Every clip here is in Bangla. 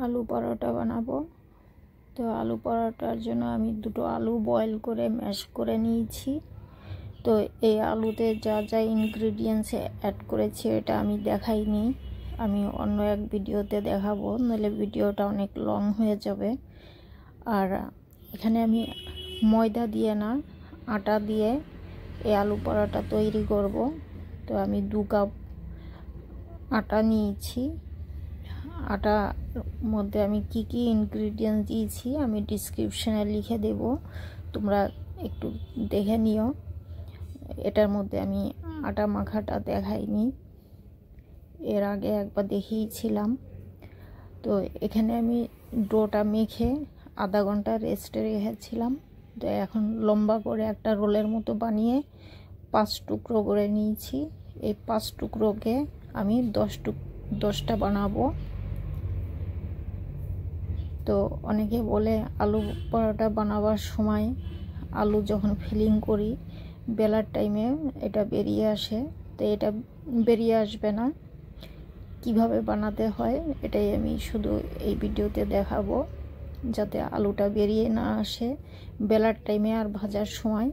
আলু পরোটা বানাবো। তো আলু পরোটার জন্য আমি দুটো আলু বয়েল করে ম্যাশ করে নিয়েছি। তো এই আলুতে যা যা ইনগ্রিডিয়েন্টস অ্যাড করেছি এটা আমি দেখাইনি, আমি অন্য এক ভিডিওতে দেখাবো, নইলে ভিডিওটা অনেক লং হয়ে যাবে। আর এখানে আমি ময়দা দিয়ে না, আটা দিয়ে এই আলু পরোটা তৈরি করব। তো আমি 2 কাপ আটা নিয়েছি। আটার মধ্যে আমি কি কি ইনগ্রিডিয়েন্টস দিয়েছি আমি ডিসক্রিপশনে লিখে দেব, তোমরা একটু দেখে নিও। এটার মধ্যে আমি আটা মাখাটা দেখাইনি, এর আগে একবার দেখিয়েছিলাম। তো এখানে আমি ডোটা মেখে আধা ঘন্টা রেস্টে রেখেছিলাম। তো এখন লম্বা করে একটা রোলের মতো বানিয়ে 5 টুকরো করে নিয়েছি। এই 5 টুকরোকে আমি 10টা বানাবো। তো অনেকে বলে আলু পরোটা বানাবার সময় আলু যখন ফিলিং করি বেলার টাইমে এটা বেরিয়ে আসে, তো এটা বেরিয়ে আসবে না। কিভাবে বানাতে হয় এটাই আমি শুধু এই ভিডিওতে দেখাবো, যাতে আলুটা বেরিয়ে না আসে বেলার টাইমে আর ভাজার সময়।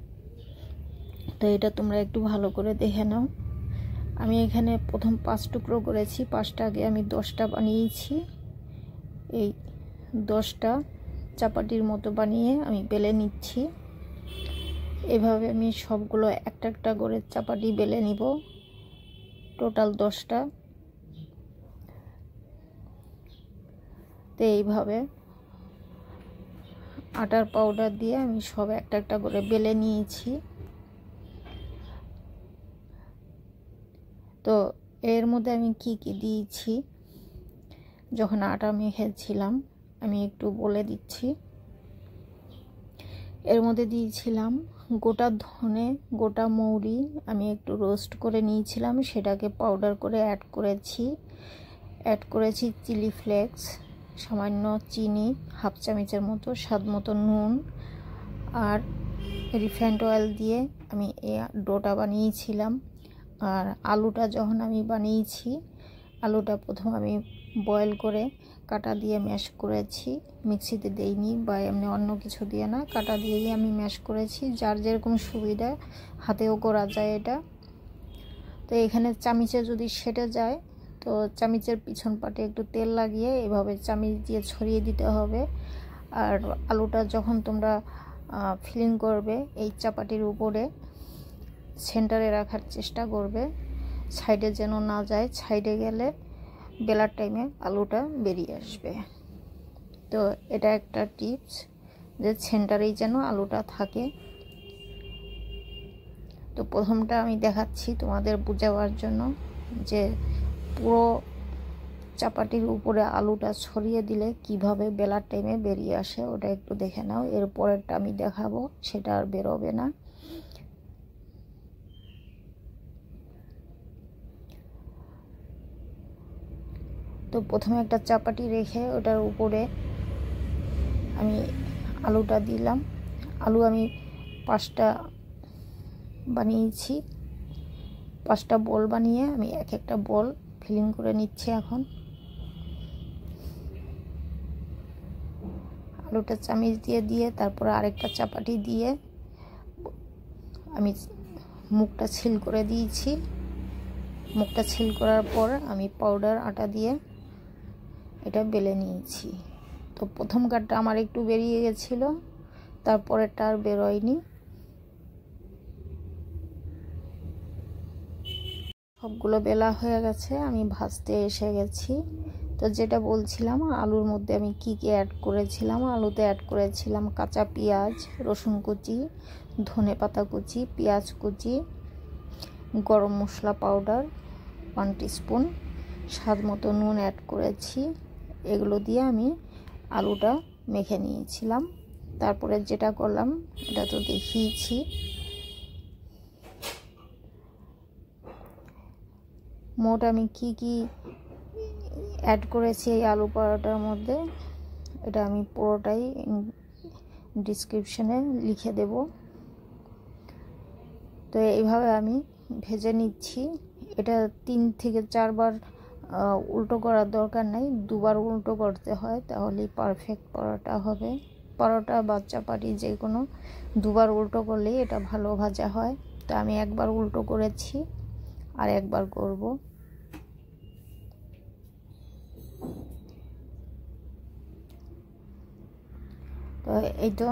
তো এটা তোমরা একটু ভালো করে দেখে নাও। আমি এখানে প্রথম 5 টুকরো করেছি, 5টা আগে আমি 10টা বানিয়েছি। এই 10টা চাপাটির মতো বানিয়ে আমি বেলে নিচ্ছি। এভাবে আমি সবগুলো একটা একটা করে চাপাটি বেলে নিব, টোটাল 10টা। তো এইভাবে আটার পাউডার দিয়ে আমি সব একটা একটা করে বেলে নিয়েছি। তো এর মধ্যে আমি কি কি দিয়েছি যখন আটা মেখেছিলাম আমি একটু বলে দিচ্ছি। এর মধ্যে দিয়েছিলাম গোটা ধনে, গোটা মৌরি আমি একটু রোস্ট করে নিয়েছিলাম, সেটাকে পাউডার করে অ্যাড করেছি চিলি ফ্লেক্স, সামান্য চিনি, হাফ চামচের মতো, স্বাদ মতো নুন, আর রিফাইন্ড অয়েল দিয়ে আমি এই ডোটা বানিয়েছিলাম। আর আলুটা যখন আমি বানিয়েছি, আলুটা প্রথম আমি বয়েল করে কাটা দিয়ে ম্যাশ করেছি, মিক্সিতে দেইনি বা এমনি অন্য কিছু দিয়ে না, কাটা দিয়েই আমি ম্যাশ করেছি। যার যেরকম সুবিধা হাতেও করা যায় এটা। তো এখানে চামিচে যদি সেটে যায় তো চামিচের পিছন পাটে একটু তেল লাগিয়ে এভাবে চামিচ দিয়ে ছড়িয়ে দিতে হবে। আর আলুটা যখন তোমরা ফিলিং করবে এই চাপাটির উপরে সেন্টারে রাখার চেষ্টা করবে, সাইডে যেন না যায়, সাইডে গেলে বেলার টাইমে আলুটা বেরিয়ে আসবে। তো এটা একটা টিপস যে সেন্টারেই যেন আলুটা থাকে। তো প্রথমটা আমি দেখাচ্ছি তোমাদের বোঝাবার জন্য যে পুরো চাপাটির উপরে আলুটা ছড়িয়ে দিলে কিভাবে বেলার টাইমে বেরিয়ে আসে, ওটা একটু দেখে নাও। এর পরেরটা আমি দেখাবো, সেটা আর বেরোবে না। তো প্রথমে একটা চাপাটি রেখে ওটার উপরে আমি আলুটা দিলাম। আলু আমি 5টা বানিয়েছি, 5টা বল বানিয়ে আমি এক একটা বল ফিলিং করে নিচ্ছি। এখন আলুটা চামিচ দিয়ে তারপরে আরেকটা চাপাটি দিয়ে আমি মুখটা ছিল করে দিয়েছি। মুখটা ছিল করার পর আমি পাউডার আটা দিয়ে এটা বেলে নিয়েছি। তো প্রথম কাটটা আমার একটু বেরিয়ে গেছিলো, তারপরেরটা আর বেরোয়নি। সবগুলো বেলা হয়ে গেছে, আমি ভাজতে এসে গেছি। তো যেটা বলছিলাম আলুর মধ্যে আমি কি কি অ্যাড করেছিলাম, আলুতে অ্যাড করেছিলাম কাঁচা পেঁয়াজ, রসুন কুচি, ধনে পাতা কুচি, পেঁয়াজ কুচি, গরম মশলা পাউডার 1 টিস্পুন, স্বাদ মতো নুন অ্যাড করেছি। এগুলো দিয়ে আমি আলুটা মেখে নিয়েছিলাম। তারপরে যেটা করলাম এটা তো দেখিয়েছি। মোট আমি কি কি অ্যাড করেছি এই আলু পরোটার মধ্যে এটা আমি পুরোটাই ডিসক্রিপশনে লিখে দেব। তো এইভাবে আমি ভেজে নিচ্ছি। এটা 3 থেকে 4 বার উল্টো করার দরকার নেই, দুবার উল্টো করতে হয়, তাহলেই পারফেক্ট পরোটা হবে। পরোটা বা চাপাতি যে কোনো দুবার উল্টো করলেই এটা ভালো ভাজা হয়। তো আমি একবার উল্টো করেছি, আর একবার করব। তো এই তো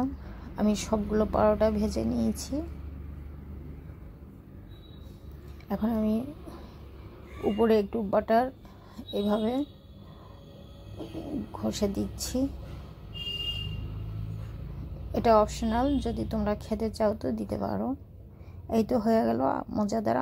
আমি সবগুলো পরোটা ভেজে নিয়েছি। এখন আমি উপরে একটু বাটার এভাবে ঘষে দিচ্ছি। এটা অপশনাল, যদি তোমরা খেতে চাও তো দিতে পারো। এই তো হয়ে গেল মজাদার